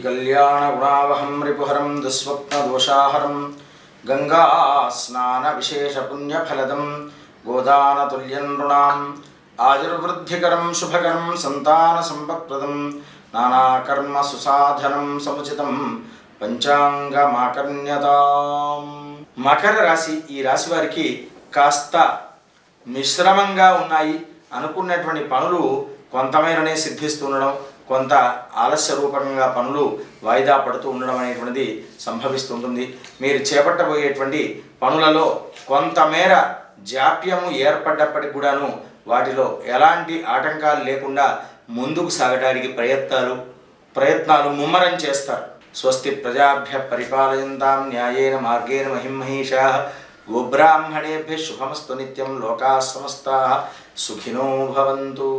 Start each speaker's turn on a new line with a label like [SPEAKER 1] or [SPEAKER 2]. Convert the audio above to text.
[SPEAKER 1] कल्याणगुणावहं रिपुहरं दुःस्वप्नदोषाहरं गंगा स्नान विशेष पुण्यफलदं गोदानतुल्यं नृणाम् आयुर्वृद्धिकरं शुभकरं संतानसंपत्प्रदं नानाकर्म सुसाधनं समुचितं పంచాంగమాకర్ణ్యతాం. మకర రాశి, ఈ రాశి వారికి కాస్త మిశ్రమంగా ఉన్నాయి. అనుకున్నటువంటి పనులు కొంతమేరనే సిద్ధిస్తుండడం, కొంత ఆలస్య రూపంగా పనులు వాయిదా పడుతూ ఉండడం అనేటువంటిది సంభవిస్తుంటుంది. మీరు చేపట్టబోయేటువంటి పనులలో కొంతమేర జాప్యము ఏర్పడ్డప్పటికి కూడాను వాటిలో ఎలాంటి ఆటంకాలు లేకుండా ముందుకు సాగడానికి ప్రయత్నాలు ముమ్మరం చేస్తారు. స్వస్తి ప్రజాభ్య పరిపాలయంతాం న్యాయేన మార్గేణ మహిమహీషాః గోబ్రాహ్మణేభ్యః శుభమస్తు నిత్యం. లోకాః సమస్తాః సుఖినో భవంతు.